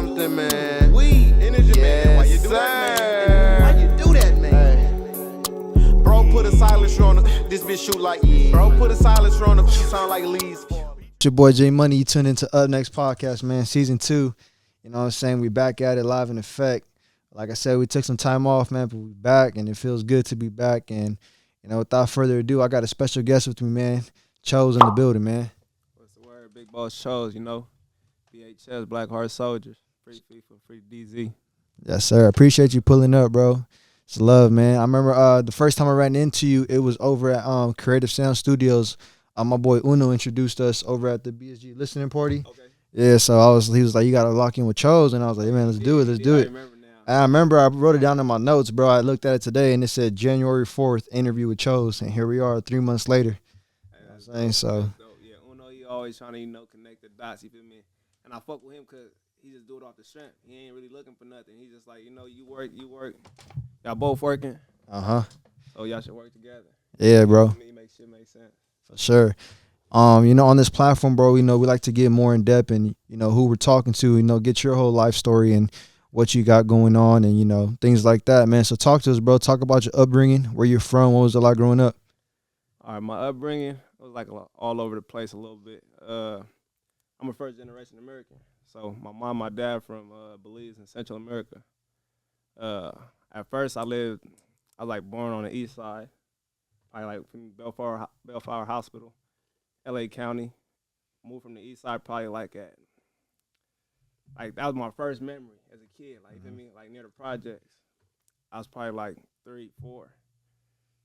something, man. Weed, energy, Yes, man. Why you do that, man? Why you do that, man? Bro, put a silencer on the. This bitch shoot like. Bro, put a silencer on the. She sound like Lee's. It's your boy Jmoney. You tuned into Up Next Podcast, man. Season 2. You know what I'm saying? We back at it live in effect. Like I said, we took some time off, man, but we back, and it feels good to be back. And, you know, without further ado, I got a special guest with me, man. Chose in the building, man. What's the word? Big Boss Chose, you know. BHS, Black Heart Soldiers. Free FIFA, free DZ. Yes, sir. Appreciate you pulling up, bro. It's love, man. I remember the first time I ran into you, it was over at Creative Sound Studios. My boy Uno introduced us over at the BSG listening party. Okay. Yeah, so he was like, you gotta lock in with Chose, and I was like, hey, man, let's do it. I remember I wrote it down in my notes, bro. I looked at it today, and it said January 4th interview with Chose, and here we are 3 months later. You know what I'm saying? So Yeah, Uno, he always trying to, connect the dots, you feel me? And I fuck with him because he just do it off the strength. He ain't really looking for nothing. He just like, you work. Y'all both working. So y'all should work together. Yeah, bro. Me make shit make sense. For sure. On this platform, bro, we like to get more in depth and, who we're talking to, get your whole life story and what you got going on and, things like that, man. So talk to us, bro. Talk about your upbringing, where you're from, what was it like growing up? All right, my upbringing was like all over the place a little bit. I'm a first-generation American. So my mom, my dad from Belize in Central America. At first, I was born on the east side, probably like from Bellflower Hospital, L.A. County. Moved from the east side probably that was my first memory as a kid, you feel me? Like near the projects. I was probably like 3, 4.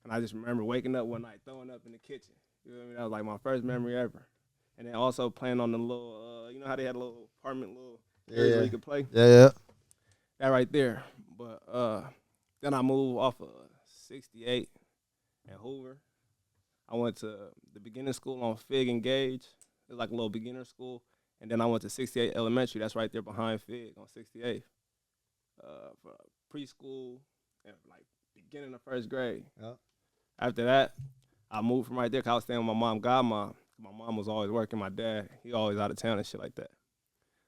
And I just remember waking up one night, throwing up in the kitchen. You know what I mean? That was like my first memory ever. And then also playing on the little, you know how they had a little apartment, area where you could play? Yeah. That right there. But then I moved off of 68 and Hoover. I went to the beginning school on Fig and Gage. It was like a little beginner school. And then I went to 68 Elementary. That's right there behind Fig on 68th. For preschool and beginning of first grade. Yep. After that, I moved from right there because I was staying with my mom, godmom. My mom was always working. My dad, he always out of town and shit like that.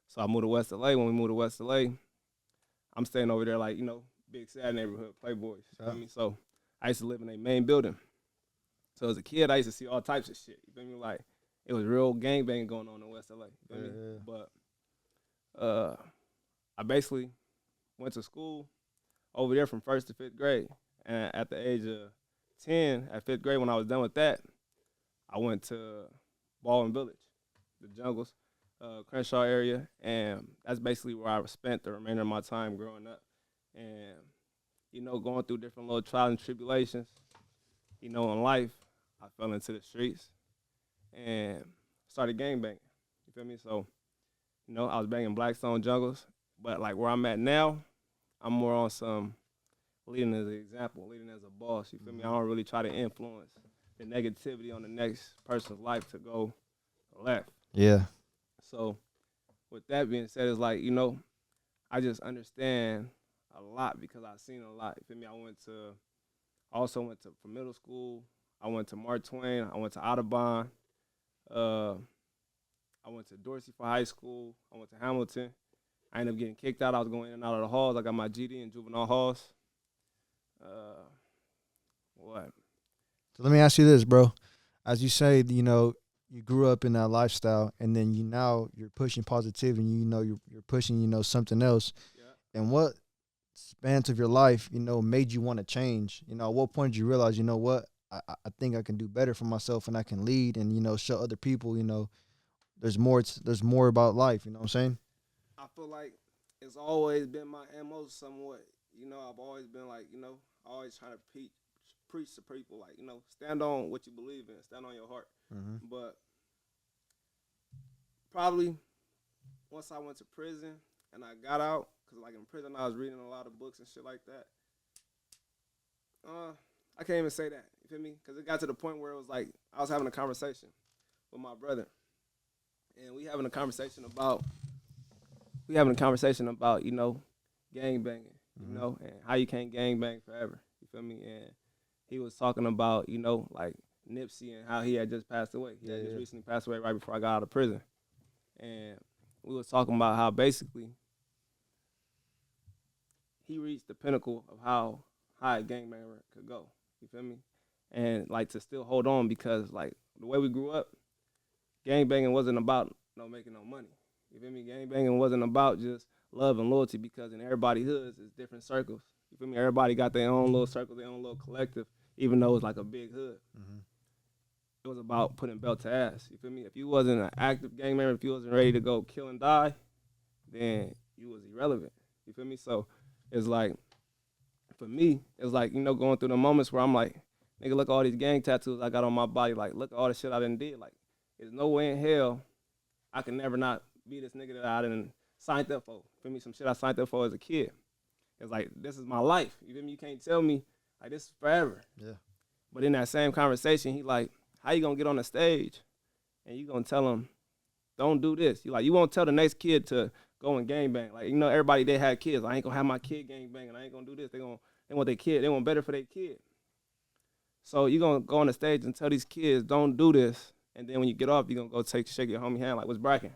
So I moved to West LA. When we moved to West LA, I'm staying over there big sad neighborhood, Playboys. You feel me? So I used to live in a main building. So as a kid, I used to see all types of shit. You feel me? It was real gangbanging going on in West LA. You feel me? But I basically went to school over there from 1st to 5th grade. And at the age of 10, at 5th grade, when I was done with that, I went to Baldwin Village, the jungles, Crenshaw area, and that's basically where I spent the remainder of my time growing up. And, going through different little trials and tribulations, in life, I fell into the streets and started gangbanging. You feel me? So, I was banging Blackstone jungles, but where I'm at now, I'm more on some leading as an example, leading as a boss. You feel me? I don't really try to influence the negativity on the next person's life to go left. Yeah. So with that being said, it's I just understand a lot because I've seen a lot. You feel me? I also went to for middle school. I went to Mark Twain. I went to Audubon. I went to Dorsey for high school. I went to Hamilton. I ended up getting kicked out. I was going in and out of the halls. I got my GD in juvenile halls. What? So let me ask you this, bro. As you say, you grew up in that lifestyle, and then you're pushing positivity, and you're pushing, something else. Yeah. And what span of your life, made you want to change? At what point did you realize, what, I think I can do better for myself, and I can lead, and show other people, there's more about life. You know what I'm saying? I feel like it's always been my MO somewhat. I've always been always trying to preach to people, stand on what you believe in, stand on your heart. Mm-hmm. But probably once I went to prison and I got out, because in prison I was reading a lot of books and shit like that. I can't even say that, you feel me? Because it got to the point where it was I was having a conversation with my brother, and we having a conversation about gang banging, and how you can't gang bang forever, you feel me? And he was talking about, Nipsey and how he had just passed away. He had just recently passed away right before I got out of prison. And we was talking about how basically he reached the pinnacle of how high a gangbanger could go. You feel me? And like to still hold on because like the way we grew up, gangbanging wasn't about making no money. You feel me? Gangbanging wasn't about just love and loyalty because in everybody's hoods it's different circles. You feel me? Everybody got their own little circle, their own little collective, even though it's like a big hood. Mm-hmm. It was about putting belt to ass. You feel me? If you wasn't an active gangbanger, if you wasn't ready to go kill and die, then you was irrelevant. You feel me? So it's like, for me, it's like, going through the moments where I'm like, nigga, look at all these gang tattoos I got on my body. Like, look at all the shit I done did. Like, there's no way in hell I can never not be this nigga that I done signed up for. You feel me? Some shit I signed up for as a kid. It's like, this is my life. You feel me? You can't tell me, like, this is forever. Yeah. But in that same conversation, he like, how you gonna get on the stage and you gonna tell him, don't do this? You won't tell the next kid to go and gangbang. Like, everybody, they had kids. I ain't gonna have my kid gangbanging. I ain't gonna do this. They want their kid. They want better for their kid. So you gonna go on the stage and tell these kids, don't do this. And then when you get off, you gonna go shake your homie hand like, what's bracking?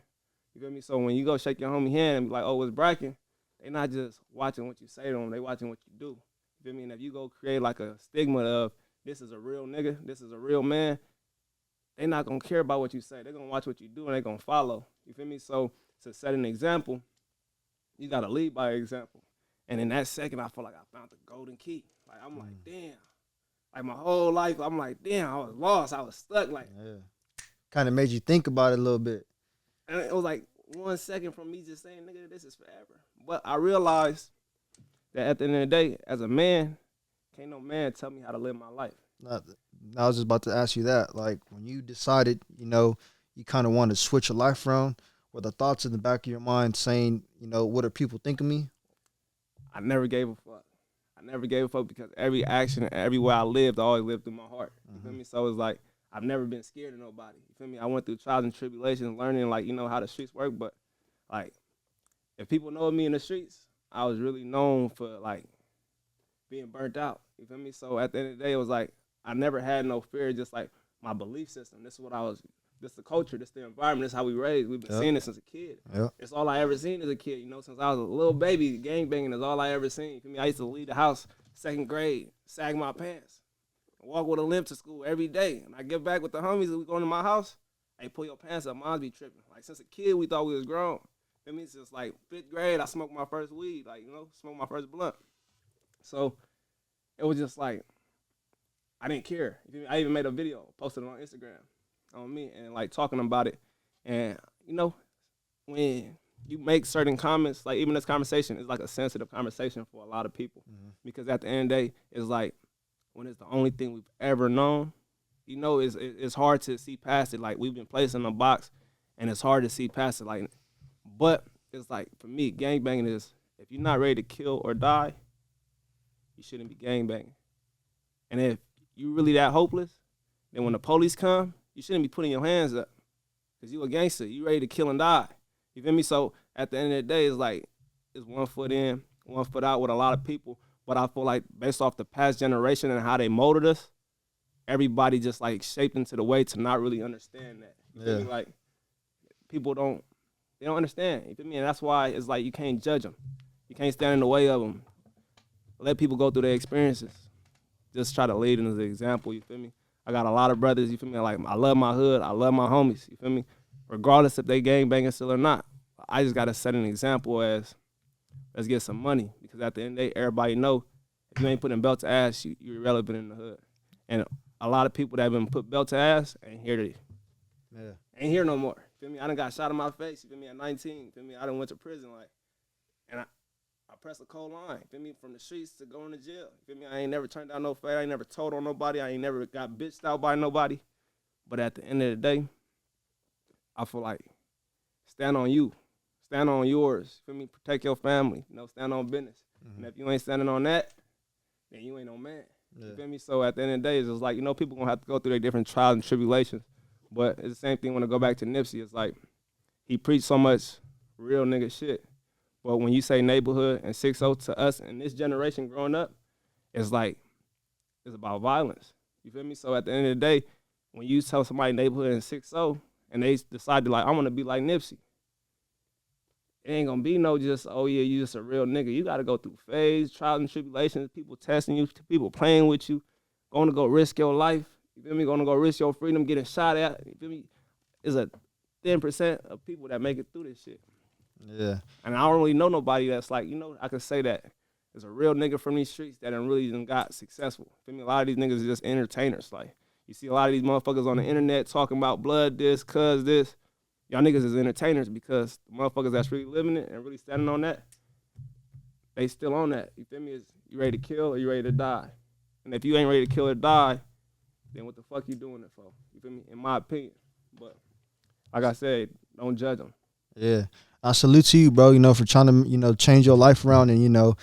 You feel me? So when you go shake your homie hand and be like, oh, what's bracking? They not just watching what you say to them. They watching what you do. You feel me? And if you go create like a stigma of this is a real nigga, this is a real man, they not gonna care about what you say. They're gonna watch what you do and they gonna follow. You feel me? So to set an example, you gotta lead by example. And in that second, I feel like I found the golden key. Like, I'm like, damn. Like, my whole life, I'm like, damn, I was lost. I was stuck. Like, yeah. Kind of made you think about it a little bit. And it was like 1 second from me just saying, nigga, this is forever. But I realized that at the end of the day, as a man, can't no man tell me how to live my life. I was just about to ask you that. Like, when you decided, you kind of wanted to switch your life around, were the thoughts in the back of your mind saying, what are people think of me? I never gave a fuck. I never gave a fuck because every action and everywhere I lived, I always lived through my heart. You feel me? So it's like, I've never been scared of nobody. You feel me? I went through trials and tribulations, learning, like, how the streets work. But, like, if people know me in the streets, I was really known for, like, being burnt out. You feel me? So at the end of the day, it was like, I never had no fear, just like my belief system. This is what I was, this the culture, this the environment, this how we raised. We've been seeing this since a kid. Yep. It's all I ever seen as a kid, since I was a little baby, gangbanging is all I ever seen. You feel me? I used to leave the house, 2nd grade, sag my pants, walk with a limp to school every day. And I get back with the homies and we go into my house, hey, pull your pants up, moms be tripping. Like, since a kid, we thought we was grown. That means since like 5th grade, I smoked my first weed, like, smoked my first blunt. So it was just like, I didn't care. I even made a video, posted it on Instagram on me and like talking about it. And, when you make certain comments, like even this conversation is like a sensitive conversation for a lot of people. Because at the end of the day, it's like when it's the only thing we've ever known, it's hard to see past it. Like, we've been placed in a box and it's hard to see past it. Like, but it's like, for me, gangbanging is, if you're not ready to kill or die, you shouldn't be gangbanging. And if you really that hopeless, then when the police come, you shouldn't be putting your hands up because you a gangster. You ready to kill and die. You feel me? So at the end of the day, it's like, it's 1 foot in, 1 foot out with a lot of people. But I feel like based off the past generation and how they molded us, everybody just like shaped into the way to not really understand that. You feel me? Like, people don't understand. You feel me? And that's why it's like you can't judge them. You can't stand in the way of them. Let people go through their experiences. Just try to lead them as an example, you feel me? I got a lot of brothers, you feel me? Like, I love my hood, I love my homies, you feel me? Regardless if they gangbanging still or not. I just gotta set an example as, let's get some money. Because at the end of the day, everybody know if you ain't putting belt to ass, you're irrelevant in the hood. And a lot of people that have been put belt to ass ain't here ain't here no more. You feel me? I done got shot in my face, you feel me, at 19, you feel me? I done went to prison, like, and I pressed a cold line, you feel me, from the streets to going to jail. You feel me? I ain't never turned down no favor. I ain't never told on nobody. I ain't never got bitched out by nobody. But at the end of the day, I feel like stand on you. Stand on yours. You feel me? Protect your family. Stand on business. And if you ain't standing on that, then you ain't no man. You feel me? So at the end of the day, it's just like, people going to have to go through their different trials and tribulations. But it's the same thing when I go back to Nipsey. It's like, he preached so much real nigga shit. But when you say neighborhood and 6-0 to us and this generation growing up, it's like, it's about violence. You feel me? So at the end of the day, when you tell somebody neighborhood and 6-0 and they decide to like, I want to be like Nipsey, it ain't gonna be no just, oh yeah, you just a real nigga. You gotta go through phase, trials and tribulations, people testing you, people playing with you, gonna go risk your life. You feel me? Gonna go risk your freedom, getting shot at. You feel me? It's a 10% of people that make it through this shit. Yeah. And I don't really know nobody that's like, I can say that there's a real nigga from these streets that done really done got successful. Feel me? A lot of these niggas are just entertainers. Like, you see a lot of these motherfuckers on the internet talking about blood this, cuz this. Y'all niggas is entertainers because the motherfuckers that's really living it and really standing on that, they still on that. You feel me? Is you ready to kill or you ready to die? And if you ain't ready to kill or die, then what the fuck you doing it for? You feel me? In my opinion. But like I said, don't judge them. Yeah. I salute to you, bro, for trying to, change your life around. And,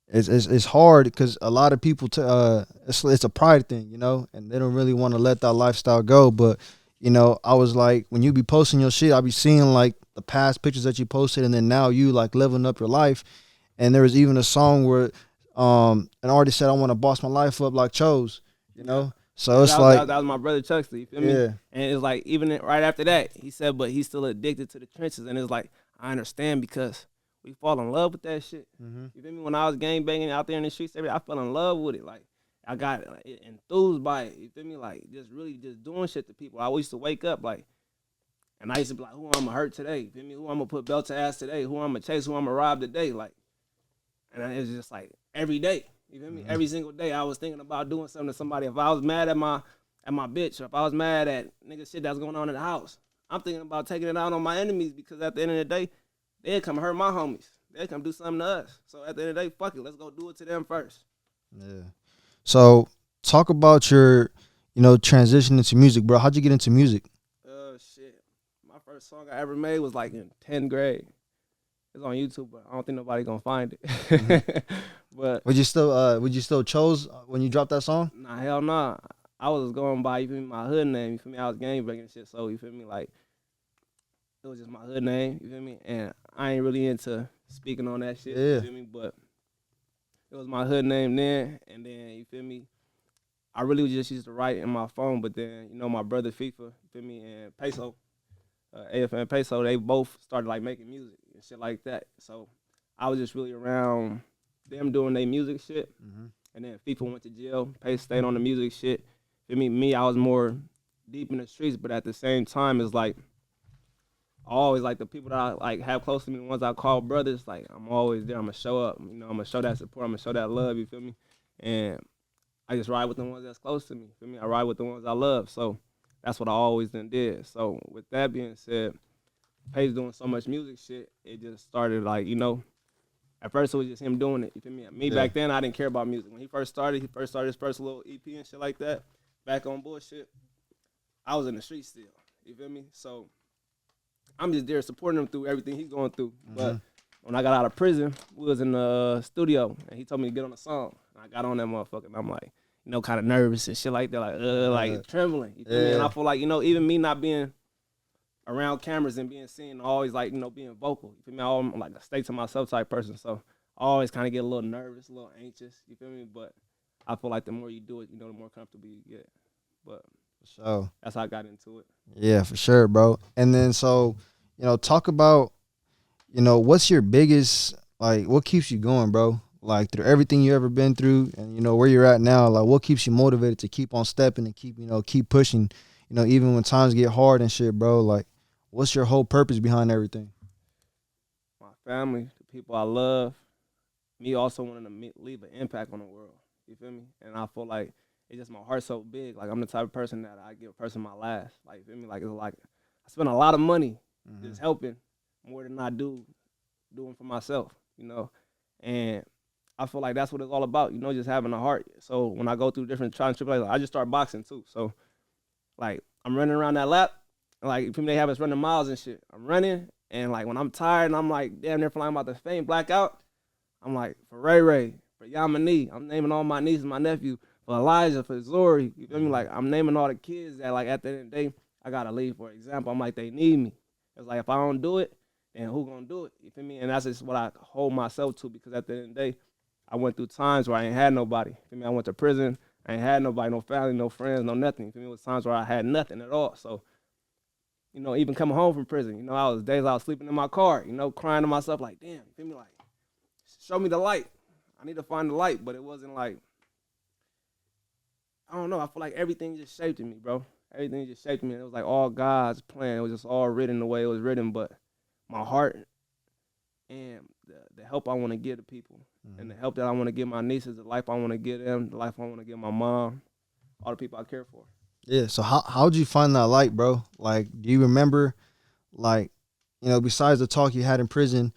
it's hard because a lot of people, it's a pride thing, and they don't really want to let that lifestyle go. But, I was like, when you be posting your shit, I be seeing like the past pictures that you posted, and then now you like living up your life. And there was even a song where an artist said, I want to boss my life up like Chose, So it's that was my brother Chuckster, you feel me? Yeah. And it's like, even right after that, he said, but he's still addicted to the trenches. And it's like, I understand because we fall in love with that shit. Mm-hmm. You feel me? When I was gang banging out there in the streets, I fell in love with it. Like, I got enthused by it. You feel me? Like, just really just doing shit to people. I used to wake up, like, and I used to be like, who I'm going to hurt today? You feel me? Who I'm going to put belt to ass today? Who I'm going to chase? Who I'm going to rob today? Like, and it was just like every day. You feel me? Mm-hmm. Every single day I was thinking about doing something to somebody. If I was mad at my bitch, or if I was mad at nigga shit that's going on in the house, I'm thinking about taking it out on my enemies because at the end of the day, they'll come hurt my homies. They'll come do something to us. So at the end of the day, fuck it. Let's go do it to them first. Yeah. So talk about your, transition into music, bro. How'd you get into music? Shit. My first song I ever made was like in 10th grade. It's on YouTube, but I don't think nobody gonna find it. Mm-hmm. But Would you still Chose when you dropped that song? nah, hell nah. I was going by, you feel me, my hood name, you feel me? I was gang banging and shit, so you feel me, like it was just my hood name, you feel me? And I ain't really into speaking on that shit, Yeah. you feel me? But it was my hood name then, and then, you feel me? I really just used to write in my phone, but then, my brother FIFA, you feel me, and Peso, AFN Peso, they both started like making music and shit like that. So I was just really around them doing their music shit. Mm-hmm. And then FIFA went to jail, Pace stayed on the music shit. Feel me, I was more deep in the streets, but at the same time, it's like, I always like the people that I like have close to me, the ones I call brothers, like I'm always there, I'm gonna show up, I'm gonna show that support, I'm gonna show that love, you feel me? And I just ride with the ones that's close to me, feel me? I ride with the ones I love, so that's what I always did. So with that being said, Pace doing so much music shit, it just started like, at first it was just him doing it, you feel me? Me back then, I didn't care about music. When he first started his first little EP and shit like that, back on bullshit, I was in the street still, you feel me? So I'm just there supporting him through everything he's going through. Mm-hmm. But when I got out of prison, we was in the studio, and he told me to get on a song. And I got on that motherfucker, and I'm like, kind of nervous and shit like that, like trembling. You feel me? And I feel like, even me not being around cameras and being seen, always like, being vocal. You feel me? I'm like a stay to myself type person, so I always kind of get a little nervous, a little anxious. You feel me? But I feel like the more you do it, the more comfortable you get. But So that's how I got into it. Yeah, for sure, bro. And then so, talk about, what's your biggest, like, what keeps you going, bro? Like, through everything you ever been through and, where you're at now, like, what keeps you motivated to keep on stepping and keep pushing, even when times get hard and shit, bro? Like, what's your whole purpose behind everything? My family, the people I love, me also wanting to leave an impact on the world. You feel me? And I feel like it's just my heart so big. Like, I'm the type of person that I give a person my last. Like, you feel me? Like, it's like I spend a lot of money just helping more than I doing for myself, And I feel like that's what it's all about, just having a heart. So when I go through different trying to I just start boxing too. So, like, I'm running around that lap. Like, people, they have us running miles and shit. I'm running, and, like, when I'm tired and I'm, like, damn near flying about to faint, black out, I'm like, for Ray Ray, for Jmoney, I'm naming all my nieces, my nephew, for Elijah, for Zori, you feel me? Like, I'm naming all the kids that, like, at the end of the day, I gotta leave. For example, I'm like, they need me. It's like, if I don't do it, then who gonna do it? You feel me? And that's just what I hold myself to, because at the end of the day, I went through times where I ain't had nobody. You feel me? I went to prison, I ain't had nobody, no family, no friends, no nothing. You feel me? It was times where I had nothing at all. So you know, even coming home from prison, you know, I was sleeping in my car, you know, crying to myself like, damn, feel me, like, show me the light. I need to find the light, but it wasn't like, I don't know, I feel like everything just shaped me, bro. Everything just shaped me. It was like all God's plan. It was just all written the way it was written, but my heart and the help I want to give to people and the help that I want to give my nieces, the life I want to give them, the life I want to give my mom, all the people I care for. Yeah. So how'd you find that light, bro? Like, do you remember, like, you know, besides the talk you had in prison,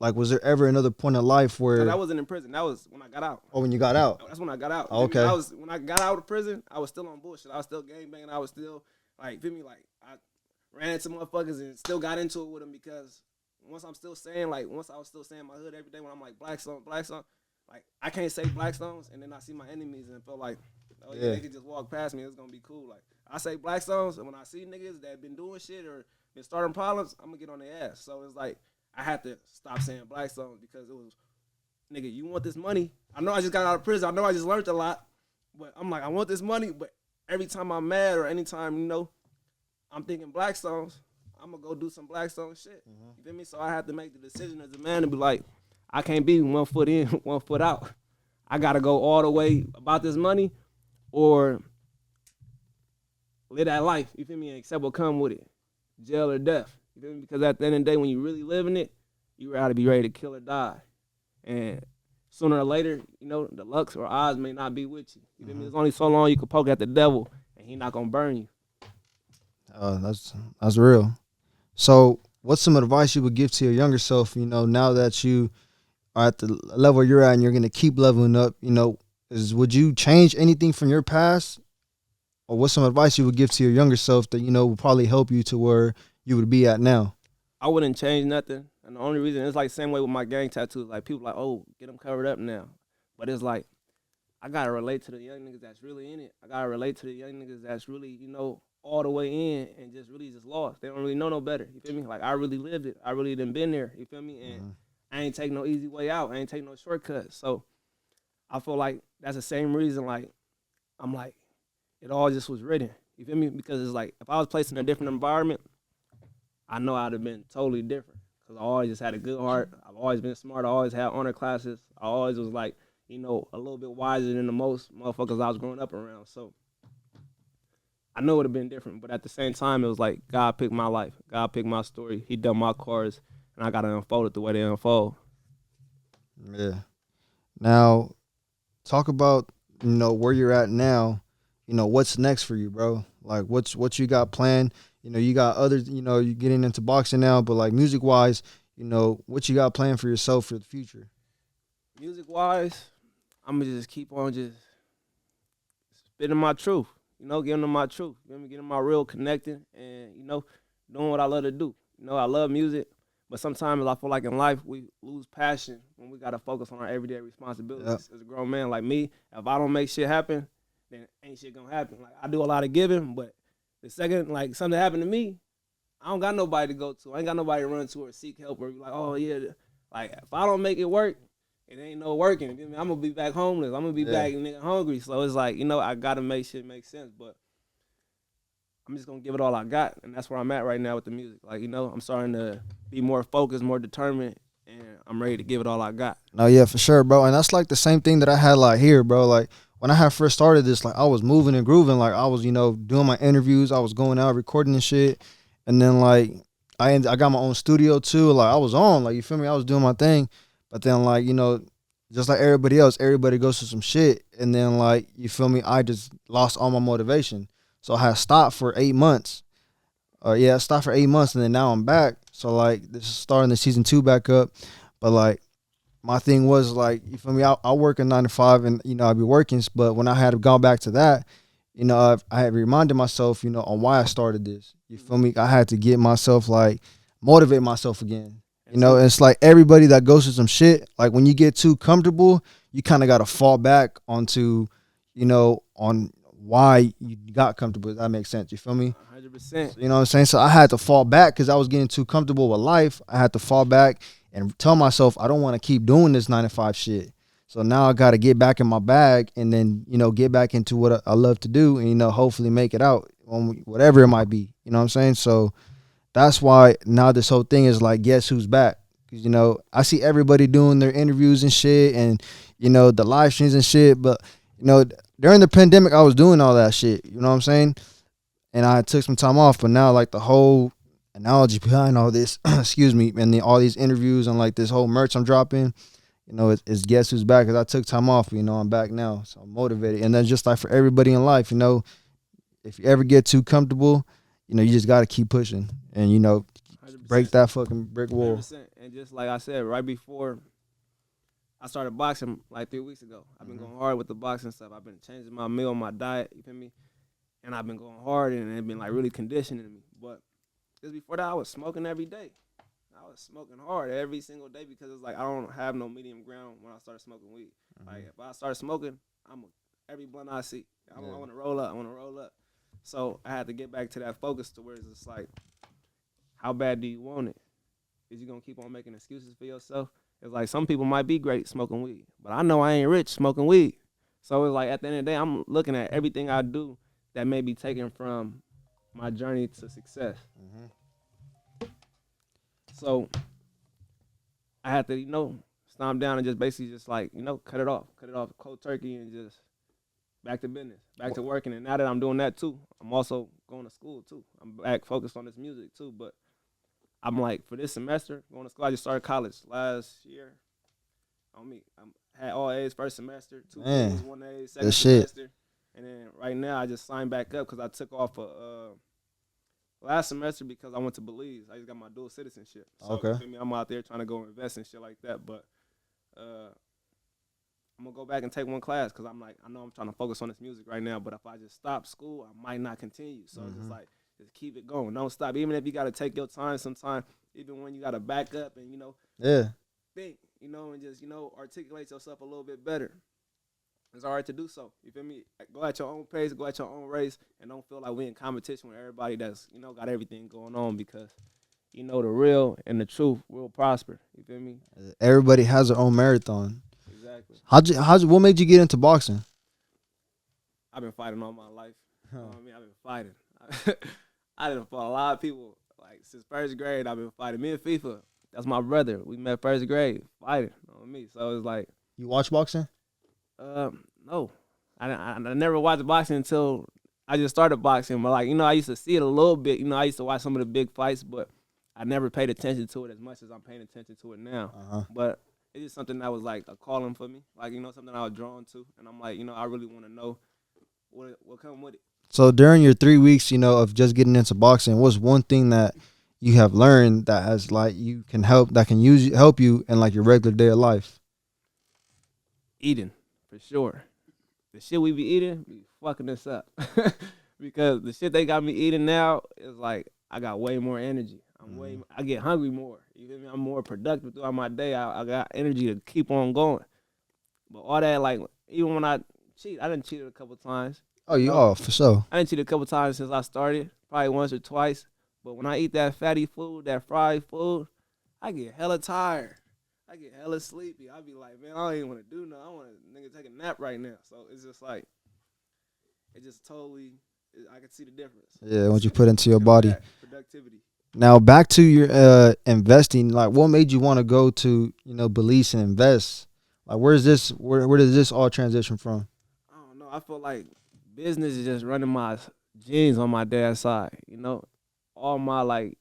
like, was there ever another point in life where? That wasn't in prison. That was when I got out. Oh, when you got out. That's when I got out. Oh, okay. When I got out of prison, I was still on bullshit. I was still gangbanging. I was still like, feel me, like I ran into motherfuckers and still got into it with them because once I was still saying my hood every day when I'm like Black Stone, like I can't say Black Stones and then I see my enemies and felt like, oh yeah, they could just walk past me. It's gonna be cool. Like I say Black Stones and when I see niggas that been doing shit or been starting problems, I'm gonna get on their ass. So it's like I had to stop saying Black Stones because it was, nigga, you want this money? I know I just got out of prison. I know I just learned a lot, but I'm like, I want this money. But every time I'm mad or anytime, you know, I'm thinking Black Stones, I'm going to go do some Black Stone shit. You feel me? So I had to make the decision as a man to be like, I can't be 1 foot in, 1 foot out. I got to go all the way about this money or live that life, you feel me, and accept what come with it, jail or death. You feel me? Because at the end of the day, when you really living it, you gotta be ready to kill or die. And sooner or later, you know, the lucks or odds may not be with you. You feel me? There's only so long you can poke at the devil, and he not gonna burn you. That's real. So, what's some advice you would give to your younger self? You know, now that you are at the level you're at, and you're gonna keep leveling up. You know, would you change anything from your past, or what's some advice you would give to your younger self that you know will probably help you to where you would be at now? I wouldn't change nothing. And the only reason, it's like the same way with my gang tattoos. Like, people like, oh, get them covered up now. But it's like, I got to relate to the young niggas that's really in it. I got to relate to the young niggas that's really, you know, all the way in and just really just lost. They don't really know no better. You feel me? Like, I really lived it. I really done been there. You feel me? And I ain't take no easy way out. I ain't take no shortcuts. So I feel like that's the same reason, like, I'm like, it all just was written. You feel me? Because it's like, if I was placed in a different environment, I know I'd have been totally different because I always just had a good heart. I've always been smart. I always had honor classes. I always was like, you know, a little bit wiser than the most motherfuckers I was growing up around. So I know it would have been different, but at the same time, it was like God picked my life. God picked my story. He done my cards, and I got to unfold it the way they unfold. Yeah. Now, talk about, you know, where you're at now. You know, what's next for you, bro? Like, what you got planned? You know, you got others, you know, you're getting into boxing now, but like music-wise, you know, what you got planned for yourself for the future? Music-wise, I'm going to just keep on just spitting my truth, you know, giving them my truth, getting my real connecting and, you know, doing what I love to do. You know, I love music, but sometimes I feel like in life we lose passion when we got to focus on our everyday responsibilities. As a grown man like me, if I don't make shit happen, then ain't shit going to happen. Like, I do a lot of giving, but the second, like, something happened to me, I don't got nobody to go to. I ain't got nobody to run to or seek help or be like, oh, yeah. Like, if I don't make it work, it ain't no working. I'm going to be back homeless. I'm going to be back nigga hungry. So it's like, you know, I got to make shit make sense. But I'm just going to give it all I got. And that's where I'm at right now with the music. Like, you know, I'm starting to be more focused, more determined, and I'm ready to give it all I got. No, yeah, for sure, bro. And that's like the same thing that I had like here, bro. Like, when I had first started this, like, I was moving and grooving. Like, I was, you know, doing my interviews. I was going out recording and shit. And then, like, I got my own studio, too. Like, I was on. Like, you feel me? I was doing my thing. But then, like, you know, just like everybody else, everybody goes through some shit. And then, like, you feel me? I just lost all my motivation. So I had stopped for 8 months. I stopped for 8 months. And then now I'm back. So, like, this is starting the season 2 back up. But, like, my thing was, like, you feel me, I work a 9 to 5 and, you know, I'd be working. But when I had gone back to that, you know, I had reminded myself, you know, on why I started this. You feel me? I had to get myself, like, motivate myself again. You know, it's like everybody that goes through some shit, like, when you get too comfortable, you kind of got to fall back onto, you know, on why you got comfortable. If that makes sense. You feel me? 100%. So, you know what I'm saying? So I had to fall back because I was getting too comfortable with life. I had to fall back and tell myself I don't want to keep doing this 9 to 5 shit. So now I got to get back in my bag and then, you know, get back into what I love to do and, you know, hopefully make it out on whatever it might be. You know what I'm saying? So that's why now this whole thing is like, guess who's back? Because, you know, I see everybody doing their interviews and shit and, you know, the live streams and shit. But, you know, during the pandemic, I was doing all that shit. You know what I'm saying? And I took some time off. But now, like, the whole analogy behind all this, excuse me, and all these interviews and, like, this whole merch I'm dropping, you know, it's guess who's back? Because I took time off. You know, I'm back now. So I'm motivated. And then just like for everybody in life, you know, if you ever get too comfortable, you know, you just got to keep pushing. And, you know, 100%. break that fucking brick wall. 100%. And just like I said, right before I started boxing like 3 weeks ago, I've been going hard with the boxing stuff. I've been changing my meal, my diet, you feel me? And I've been going hard and it's been like really conditioning me. But just before that, I was smoking every day. I was smoking hard every single day because it's like I don't have no medium ground when I started smoking weed. Like if I start smoking, every blunt I see, I want to roll up. I want to roll up. So I had to get back to that focus to where it's just like, how bad do you want it? Is you gonna keep on making excuses for yourself? It's like some people might be great smoking weed, but I know I ain't rich smoking weed. So it's like at the end of the day, I'm looking at everything I do that may be taken from my journey to success. So I had to, you know, stomp down and just basically just like, you know, cut it off cold turkey and just back to business, back to working. And now that I'm doing that too, I'm also going to school too. I'm back focused on this music too. But I'm like, for this semester, going to school, I just started college last year. I had all A's first semester, 2 A's, 1 A, second semester. And then right now I just signed back up because I took off last semester because I went to Belize. I just got my dual citizenship. So, Okay. You feel me? I'm out there trying to go invest and shit like that. But I'm going to go back and take one class because I'm like, I know I'm trying to focus on this music right now. But if I just stop school, I might not continue. So it's just like, just keep it going. Don't stop. Even if you got to take your time sometime, even when you got to back up and, you know, think, you know, and just, you know, articulate yourself a little bit better. It's all right to do so. You feel me? Go at your own pace, go at your own race, and don't feel like we in competition with everybody that's, you know, got everything going on because, you know, the real and the truth will prosper. You feel me? Everybody has their own marathon. Exactly. What made you get into boxing? I've been fighting all my life. You know what I mean? I've been fighting. I done fought a lot of people. Like, since first grade, I've been fighting. Me and FIFA, that's my brother. We met first grade, fighting on me. So it's like. You watch boxing? No. I never watched boxing until I just started boxing. But, like, you know, I used to see it a little bit. You know, I used to watch some of the big fights, but I never paid attention to it as much as I'm paying attention to it now. But it's just something that was, like, a calling for me. Like, you know, something I was drawn to. And I'm like, you know, I really want to know what come with it. So during your 3 weeks, you know, of just getting into boxing, what's one thing that you have learned that has, like, help you in, like, your regular day of life? Eating, for sure. The shit we be eating be fucking us up. Because the shit they got me eating now is like I got way more energy. I get hungry more. You feel me? I'm more productive throughout my day. I got energy to keep on going. But all that, like, even when I cheat, I done cheated a couple times. Oh, you are, for sure. I done cheated a couple times since I started, probably once or twice. But when I eat that fatty food, that fried food, I get hella tired. I get hella sleepy. I be like, man, I don't even want to do nothing. I want to nigga take a nap right now. So it's just like, it just totally, I can see the difference. Yeah, what you put into your body. Productivity. Now back to your investing. Like, what made you want to go to, you know, Belize and invest? Like, where does this all transition from? I don't know. I feel like business is just running my genes on my dad's side. You know, all my like.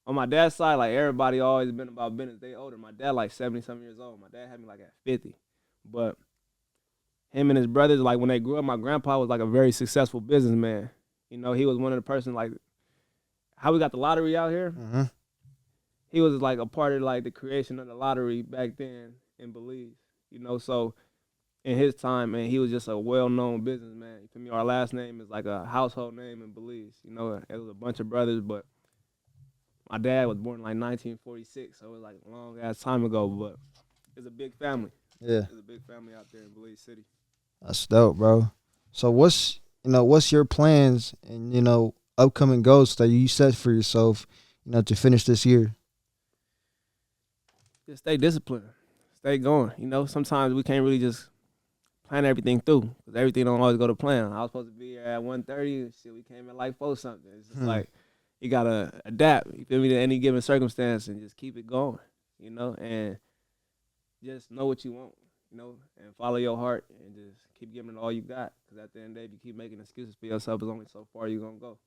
On my dad's side, like, everybody always been about business. They older. My dad, like, 70-something years old. My dad had me, like, at 50. But him and his brothers, like, when they grew up, my grandpa was, like, a very successful businessman. You know, he was one of the person, like, how we got the lottery out here. He was, like, a part of, like, the creation of the lottery back then in Belize. You know, so in his time, man, he was just a well-known businessman. You feel me? Our last name is, like, a household name in Belize. You know, it was a bunch of brothers, but my dad was born in like 1946, so it was like a long ass time ago, but it's a big family. Yeah. There's a big family out there in Belize City. That's dope, bro. So what's your plans and, you know, upcoming goals that you set for yourself, you know, to finish this year? Just stay disciplined. Stay going. You know, sometimes we can't really just plan everything through, because everything don't always go to plan. I was supposed to be here at 1:30. Shit, we came at like 4 something. It's just like you gotta adapt. You feel me, to any given circumstance and just keep it going. You know, and just know what you want. You know, and follow your heart and just keep giving it all you got. Because at the end of the day, if you keep making excuses for yourself, it's only so far you're gonna go.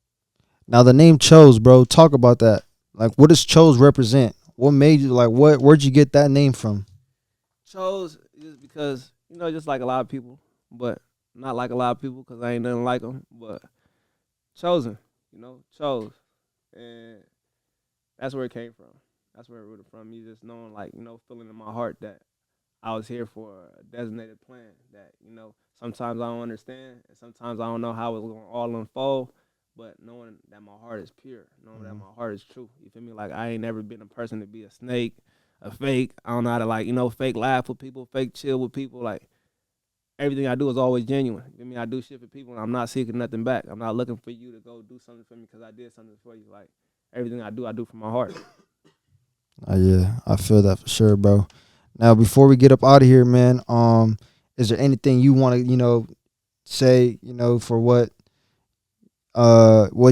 Now the name Chose, bro. Talk about that. Like, what does Chose represent? What made you like? Where'd you get that name from? Chose just because, you know, just like a lot of people, but not like a lot of people because I ain't nothing like them. But chosen, you know, chose, and that's where it came from. That's where it rooted from. Me just knowing, like, you know, feeling in my heart that I was here for a designated plan. That, you know, sometimes I don't understand, and sometimes I don't know how it's going to all unfold. But knowing that my heart is pure, knowing that my heart is true. You feel me? Like, I ain't never been a person to be a snake, a fake. I don't know how to, like, you know, fake laugh with people, fake chill with people. Like, everything I do is always genuine. You feel me? I do shit for people, and I'm not seeking nothing back. I'm not looking for you to go do something for me because I did something for you. Like, everything I do from my heart. Yeah, I feel that for sure, bro. Now, before we get up out of here, man, is there anything you want to, you know, say, you know, for what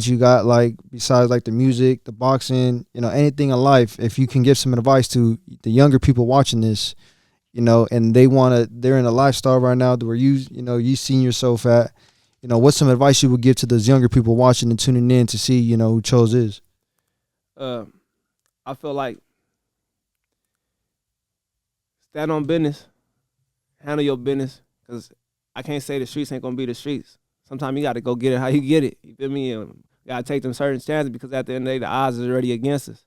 you got, like, besides like the music, the boxing, you know, anything in life? If you can give some advice to the younger people watching this, you know, and they're in a lifestyle right now where you seen yourself at, you know, what's some advice you would give to those younger people watching and tuning in to see, you know, who Chose is? I feel like stand on business, handle your business, because I can't say the streets ain't gonna be the streets. Sometimes you got to go get it how you get it. You feel me? And got to take them certain chances because at the end of the day, the odds is already against us.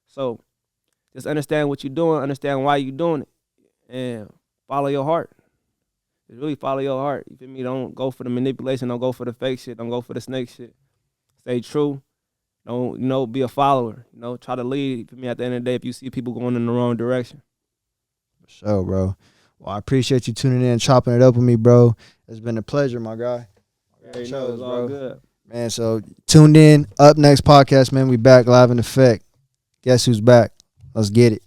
So just understand what you're doing, understand why you're doing it, and follow your heart. Just really follow your heart. You feel me? Don't go for the manipulation. Don't go for the fake shit. Don't go for the snake shit. Stay true. Don't, you know, be a follower. You know, try to lead. You feel me? At the end of the day, if you see people going in the wrong direction. For sure, bro. Well, I appreciate you tuning in and chopping it up with me, bro. It's been a pleasure, my guy. Yeah, you know, it's all good. Man, so tuned in. Up next podcast, man. We back live in effect. Guess who's back? Let's get it.